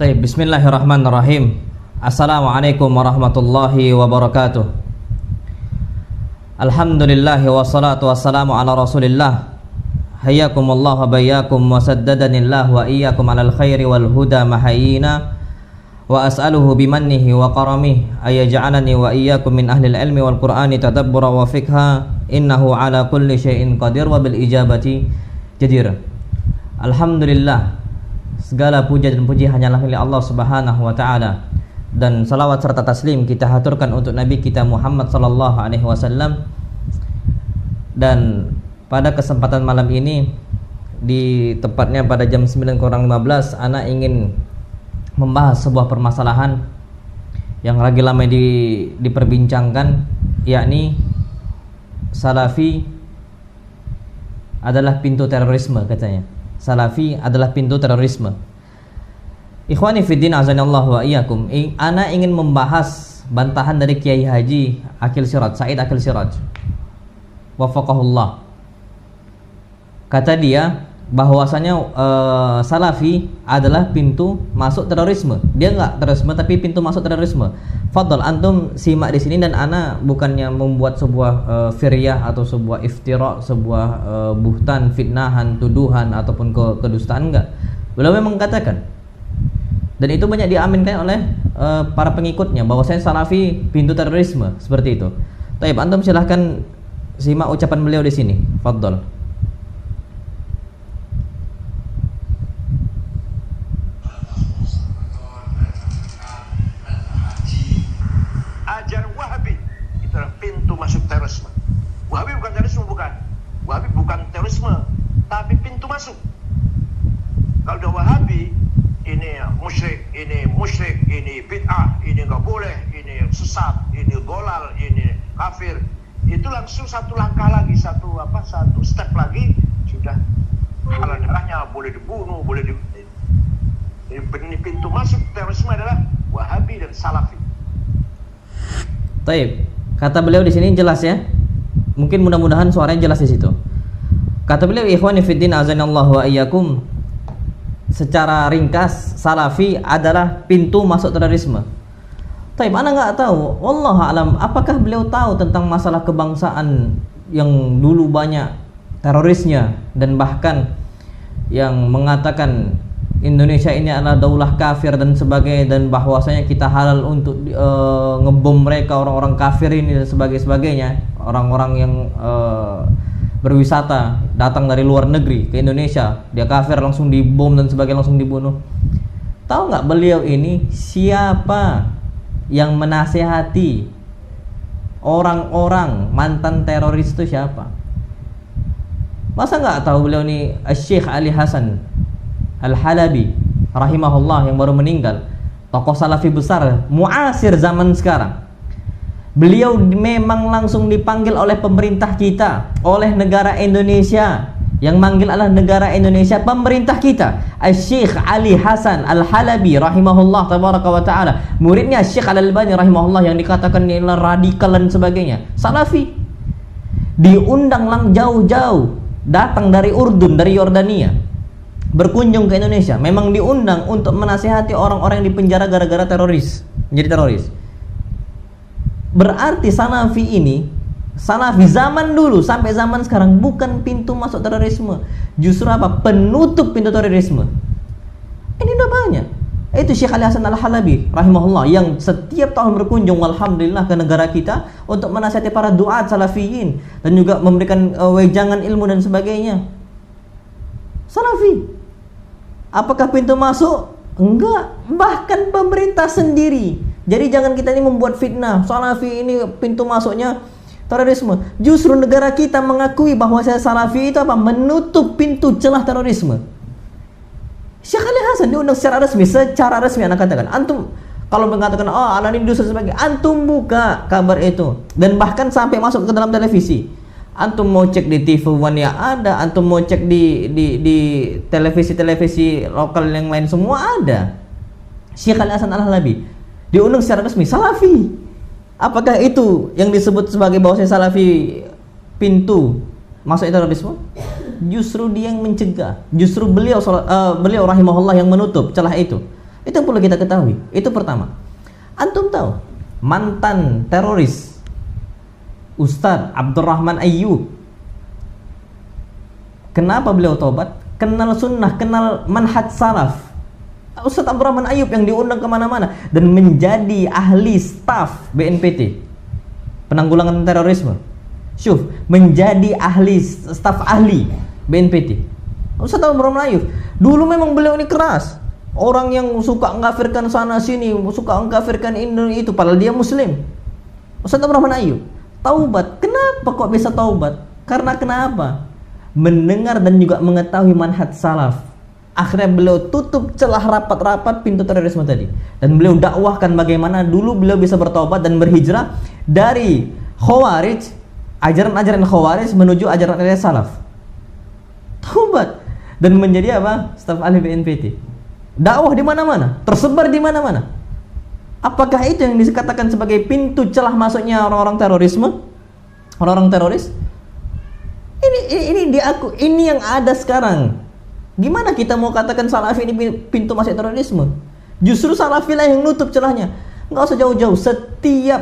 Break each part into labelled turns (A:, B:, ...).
A: Baik, bismillahirrahmanirrahim. Assalamualaikum warahmatullahi wabarakatuh. Alhamdulillah wassalatu wassalamu ala Rasulillah. Hayyakumullah wa bayyakum wa saddadanillah wa iyyakum alal khairi wal huda mahayina wa as'aluhu bimannihi wa karamih ayaj'alani wa iyyakum min ahlil ilmi wal qur'ani tadabbura wa fikha innahu ala kulli syai'in qadir wa bil ijabati jadir. Alhamdulillah, segala puja dan puji hanyalah milik Allah Subhanahu wa taala, dan salawat serta taslim kita haturkan untuk Nabi kita Muhammad sallallahu alaihi wasallam. Dan pada kesempatan malam ini, di tepatnya pada jam 9:15, ana ingin membahas sebuah permasalahan yang lagi lama diperbincangkan, yakni Salafi adalah pintu terorisme katanya. Salafi adalah pintu terorisme. Ikhwani fiddin azanallahu wa iyyakum. Ana ingin membahas bantahan dari Kiai Haji Akil Siraj, Said Akil Siraj, wafaqahullah. Kata dia bahwasanya Salafi adalah pintu masuk terorisme. Dia enggak terorisme tapi pintu masuk terorisme. Fadhal antum simak di sini, dan ana bukannya membuat sebuah firyah atau sebuah iftira, sebuah buhtan, fitnahan, tuduhan ataupun kedustaan, enggak. Beliau memang mengatakan, dan itu banyak diaminkan oleh para pengikutnya, bahwasanya Salafi pintu terorisme, seperti itu. Baik, antum silahkan simak ucapan beliau di sini. Fadhal.
B: Ajaran Wahabi itu adalah pintu masuk terorisme. Wahabi bukan terorisme, bukan. Wahabi bukan terorisme, tapi pintu masuk. Kalau udah Wahabi, ini musyrik, ini bid'ah, ini nggak boleh, ini sesat, ini golal, ini kafir, itu langsung satu langkah lagi, satu step lagi, sudah halal darahnya, boleh dibunuh, ini pintu masuk terorisme adalah Wahabi dan Salafi.
A: Taib, kata beliau di sini jelas ya. Mungkin mudah-mudahan suaranya jelas di situ. Kata beliau, ikhwani fiddin azanallahu wa iyyakum, secara ringkas Salafi adalah pintu masuk terorisme. Taib, ana enggak tahu, wallahu alam, apakah beliau tahu tentang masalah kebangsaan yang dulu banyak terorisnya, dan bahkan yang mengatakan Indonesia ini adalah daulah kafir dan sebagainya, dan bahwasanya kita halal untuk ngebom mereka, orang-orang kafir ini dan sebagainya, orang-orang yang berwisata datang dari luar negeri ke Indonesia, dia kafir langsung dibom dan sebagainya, langsung dibunuh. Tahu nggak beliau ini siapa yang menasehati orang-orang mantan teroris itu siapa? Masa nggak tahu beliau ini Syekh Ali Hasan Al-Halabi rahimahullah yang baru meninggal, tokoh Salafi besar muasir zaman sekarang. Beliau memang langsung dipanggil oleh pemerintah kita, oleh negara Indonesia. Yang manggil adalah negara Indonesia, pemerintah kita. Syekh Ali Hasan Al-Halabi rahimahullah tabaraka wa ta'ala, muridnya Syekh Al-Albani rahimahullah, yang dikatakan ini adalah radikal dan sebagainya, Salafi. Diundang jauh-jauh, datang dari Urdun, dari Yordania, berkunjung ke Indonesia. Memang diundang untuk menasihati orang-orang yang dipenjara gara-gara teroris, menjadi teroris. Berarti Salafi ini, Salafi zaman dulu sampai zaman sekarang bukan pintu masuk terorisme, justru apa? Penutup pintu terorisme. Ini udah banyak. Itu Syekh Ali Hasan Al-Halabi rahimahullah, yang setiap tahun berkunjung alhamdulillah ke negara kita untuk menasihati para duat salafiyin, dan juga memberikan wejangan ilmu dan sebagainya. Salafi apakah pintu masuk? Enggak, bahkan pemerintah sendiri. Jadi jangan kita ini membuat fitnah, Salafi ini pintu masuknya terorisme. Justru negara kita mengakui bahwa Salafi itu apa? Menutup pintu celah terorisme. Syekh Ali Hasan diundang secara resmi anak katakan. Antum kalau mengatakan anak ini dosa sebagai, antum buka kabar itu, dan bahkan sampai masuk ke dalam televisi. Antum mau cek di TV One ya ada, antum mau cek di televisi lokal yang lain semua ada. Syekh Ali Hasan Al-Halabi diundang secara resmi, Salafi. Apakah itu yang disebut sebagai bahwasanya Salafi pintu masuk terorisme? Justru dia yang mencegah. Justru beliau rahimahullah yang menutup celah itu. Itu yang perlu kita ketahui. Itu pertama. Antum tahu mantan teroris Ustadz Abdurrahman Ayyub, kenapa beliau taubat? Kenal sunnah, kenal manhaj salaf. Ustadz Abdurrahman Ayyub yang diundang kemana-mana dan menjadi ahli staf BNPT, penanggulangan terorisme. Syuf, menjadi ahli staf ahli BNPT. Ustadz Abdurrahman Ayyub dulu memang beliau ini keras, orang yang suka mengkafirkan sana sini, suka mengkafirkan ini itu, padahal dia muslim. Ustadz Abdurrahman Ayyub taubat. Kenapa kok bisa taubat? Karena kenapa? Mendengar dan juga mengetahui manhaj salaf. Akhirnya beliau tutup celah rapat-rapat pintu terorisme tadi, dan beliau dakwahkan bagaimana dulu beliau bisa bertobat dan berhijrah dari Khawarij, ajaran-ajaran Khawarij menuju ajaran-ajaran salaf. Taubat dan menjadi apa? Staf ahli BNPT. Dakwah di mana-mana, tersebar di mana-mana. Apakah itu yang dikatakan sebagai pintu celah masuknya orang-orang terorisme? Orang-orang teroris? Ini yang ada sekarang. Gimana kita mau katakan Salafi ini pintu masuk terorisme? Justru Salafi lah yang nutup celahnya. Nggak usah jauh-jauh,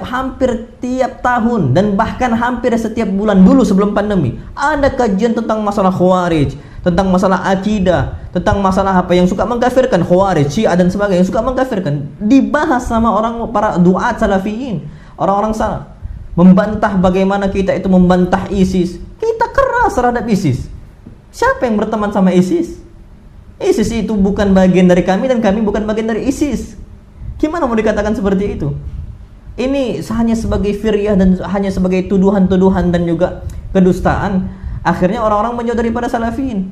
A: hampir tiap tahun dan bahkan hampir setiap bulan dulu sebelum pandemi ada kajian tentang masalah Khawarij, tentang masalah akidah, tentang masalah apa yang suka mengkafirkan Khawarij, Syiah dan sebagainya, yang suka mengkafirkan, dibahas sama para duat salafiyin, orang-orang salaf, membantah bagaimana kita itu membantah ISIS. Kita keras terhadap ISIS. Siapa yang berteman sama ISIS? ISIS itu bukan bagian dari kami dan kami bukan bagian dari ISIS. Gimana mau dikatakan seperti itu? Ini hanya sebagai firyah dan hanya sebagai tuduhan-tuduhan dan juga kedustaan. Akhirnya orang-orang menjauh daripada salafiyin.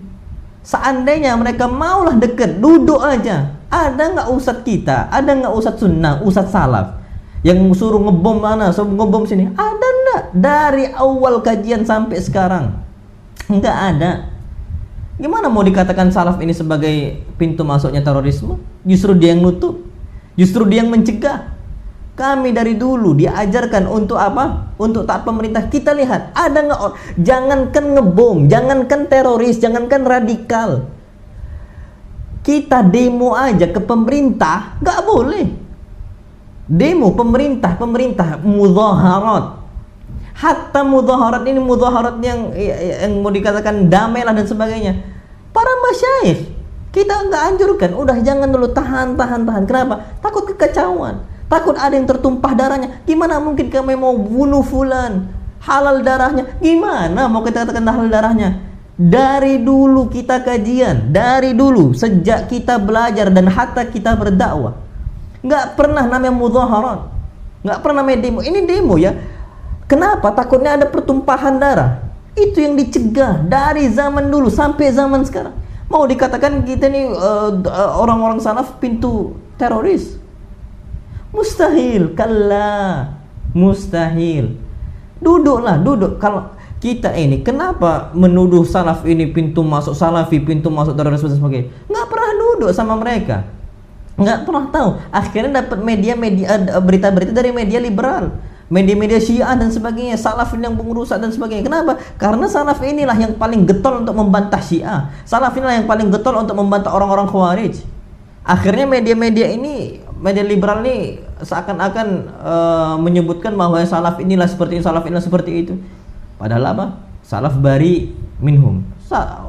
A: Seandainya mereka maulah dekat, duduk aja. Ada nggak ustadz kita? Ada nggak ustadz sunnah, ustadz salaf yang suruh ngebom mana, suruh ngebom sini? Ada nggak? Dari awal kajian sampai sekarang nggak ada. Gimana mau dikatakan salaf ini sebagai pintu masuknya terorisme? Justru dia yang nutup. Justru dia yang mencegah. Kami dari dulu diajarkan untuk apa? Untuk taat pemerintah. Kita lihat, ada nggak? Jangankan ngebom, jangankan teroris, jangankan radikal. Kita demo aja ke pemerintah, nggak boleh. Demo pemerintah, mudhaharat. Hatta mudhaharat ini mudhaharat yang mau dikatakan damai lah dan sebagainya. Para masyayikh kita nggak anjurkan, udah jangan dulu, tahan. Kenapa? Takut kekacauan, takut ada yang tertumpah darahnya. Gimana mungkin kami mau bunuh fulan, halal darahnya? Gimana mau kita katakan halal darahnya? Dari dulu kita kajian, dari dulu sejak kita belajar dan hatta kita berdakwah, nggak pernah namanya mudhaharat, nggak pernah namanya demo. Ini demo ya. Kenapa? Takutnya ada pertumpahan darah. Itu yang dicegah dari zaman dulu sampai zaman sekarang. Mau dikatakan kita nih orang-orang salaf pintu teroris? Mustahil, kalla, mustahil. Duduk. Kalau kita ini kenapa menuduh salaf ini pintu masuk salafi, pintu masuk terorisme dan sebagainya? Nggak pernah duduk sama mereka, nggak pernah tahu. Akhirnya dapat berita-berita dari media liberal, media-media Syiah dan sebagainya, salaf ini yang pengurusan dan sebagainya. Kenapa? Karena salaf inilah yang paling getol untuk membantah Syiah. Salaf inilah yang paling getol untuk membantah orang-orang Khawarij. Akhirnya media-media ini, media liberal ini seakan-akan menyebutkan bahwa salaf inilah seperti ini, salaf inilah seperti itu. Padahal apa? Salaf bari minhum.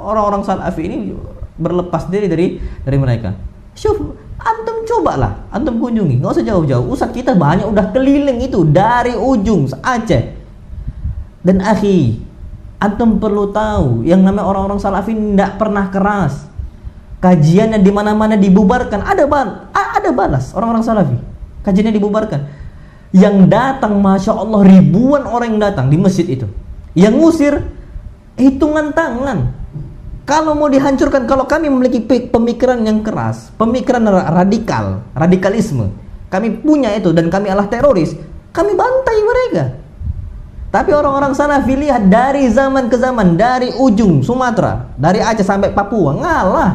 A: Orang-orang salaf ini berlepas diri dari mereka. Syuf, antum cobalah, antum kunjungi, nggak usah jauh-jauh. Ustadz kita banyak udah keliling itu dari ujung Aceh. Dan akhi, antum perlu tahu yang namanya orang-orang salafi tidak pernah keras. Kajiannya di mana-mana dibubarkan, ada balas orang-orang salafi. Kajiannya dibubarkan. Yang datang, masya Allah, ribuan orang yang datang di masjid itu. Yang ngusir hitungan tangan. Kalau mau dihancurkan, kalau kami memiliki pemikiran yang keras, pemikiran radikalisme, kami punya itu dan kami adalah teroris, kami bantai mereka. Tapi orang-orang Salafi lihat dari zaman ke zaman, dari ujung Sumatera, dari Aceh sampai Papua, ngalah.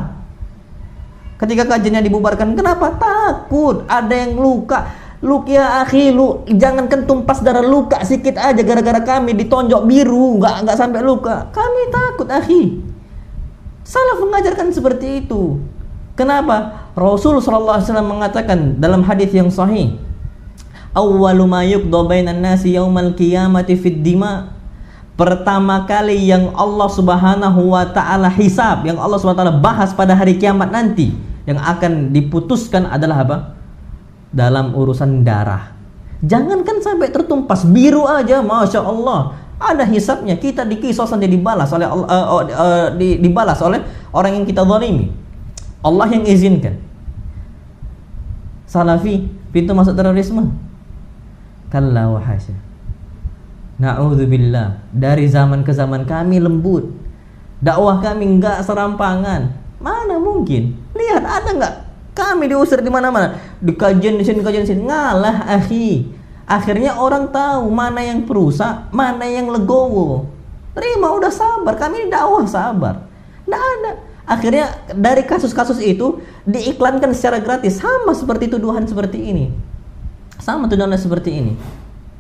A: Ketika kajiannya dibubarkan, kenapa? Takut ada yang luka. Ya akhi, jangankan tumpas darah, luka sedikit aja gara-gara kami ditonjok biru, nggak sampai luka. Kami takut akhi. Salaf mengajarkan seperti itu. Kenapa? Rasul sallallahu alaihi wasallam mengatakan dalam hadis yang sahih, awwalu ma yuqda bainan nasi yaumal qiyamati fid dima. Pertama kali yang Allah Subhanahu wa taala hisab, yang Allah Subhanahu wa taala bahas pada hari kiamat nanti, yang akan diputuskan adalah apa? Dalam urusan darah. Jangankan sampai tertumpas biru aja, masya Allah, ada hisabnya. Kita dikisos nanti dibalas oleh dibalas oleh orang yang kita zalimi. Allah yang izinkan. Salafi pintu masuk terorisme? Kalla wa hasya. Na'udzubillah. Dari zaman ke zaman kami lembut, dakwah kami enggak serampangan. Mana mungkin? Lihat, ada enggak kami diusir di mana-mana, di kajian di sini, kajian di sini, ngalah akhi. Akhirnya orang tahu mana yang perusak, mana yang legowo. Terima, udah sabar, kami dakwah sabar. Nggak ada. Akhirnya dari kasus-kasus itu diiklankan secara gratis, sama seperti tuduhan seperti ini. Sama tuduhan seperti ini.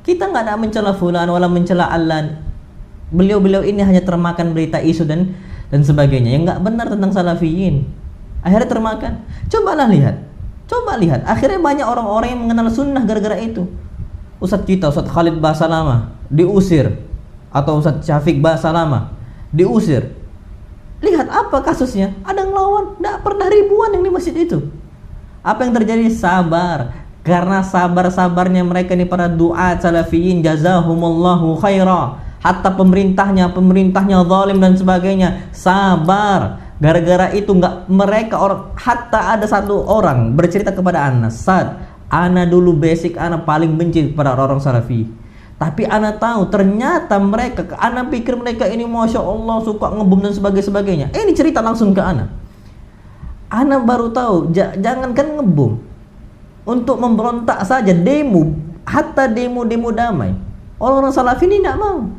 A: Kita nggak ada mencela fulan wala mencela allan. Beliau-beliau ini hanya termakan berita isu dan sebagainya yang nggak benar tentang salafiyin. Akhirnya termakan. Coba lihat. Akhirnya banyak orang-orang yang mengenal sunnah gara-gara itu. Ustadz kita, Ustadz Khalid Basalamah diusir, atau Ustadz Syafiq Basalamah diusir. Lihat apa kasusnya? Ada ngelawan, tidak pernah ribuan yang di masjid itu. Apa yang terjadi? Sabar. Karena sabar-sabarnya mereka ini para duat salafiyin, jazahumullahu khaira. Hatta pemerintahnya zalim dan sebagainya, sabar. Gara-gara itu hatta ada satu orang bercerita kepada Anas, Sad, ana dulu basic ana paling benci kepada orang-orang salafi. Tapi ana tahu ternyata ana pikir mereka ini masya Allah suka ngebom dan sebagainya. Ini cerita langsung ke ana. Ana baru tahu, jangankan ngebom, untuk memberontak saja, demo, hatta demo damai, orang-orang salafi ini tidak mau.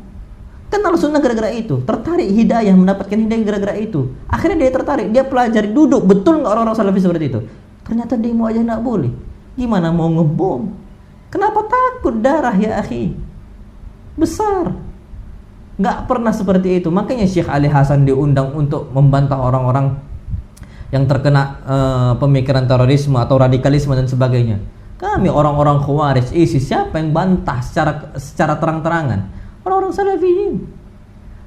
A: Kenal sunnah gara-gara itu, tertarik hidayah, mendapatkan hidayah gara-gara itu. Akhirnya dia tertarik, dia pelajari, duduk, betul nggak orang-orang salafi seperti itu? Ternyata demo aja nggak boleh. Gimana mau ngebom? Kenapa takut darah ya akhi? Besar. Nggak pernah seperti itu. Makanya Syekh Ali Hasan diundang untuk membantah orang-orang yang terkena pemikiran terorisme atau radikalisme dan sebagainya. Kami orang-orang Khawarij, ISIS, siapa yang bantah secara terang-terangan? Orang-orang salafiyin.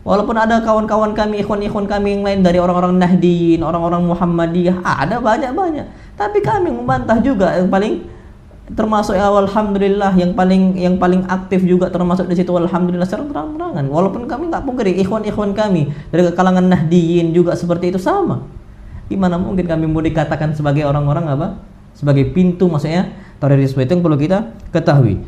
A: Walaupun ada kawan-kawan kami, ikhwan-ikhwan kami yang lain dari orang-orang Nahdiyin, orang-orang Muhammadiyah, ada banyak-banyak. Tapi kami membantah juga, yang paling termasuk alhamdulillah yang paling aktif juga termasuk di situ, alhamdulillah, secara terang-terangan. Walaupun kami nggak pungkiri, ikhwan-ikhwan kami dari kalangan Nahdiyin juga seperti itu sama. Gimana mungkin kami mau dikatakan sebagai orang-orang apa? Sebagai pintu, maksudnya terorisme. Itu yang perlu kita ketahui.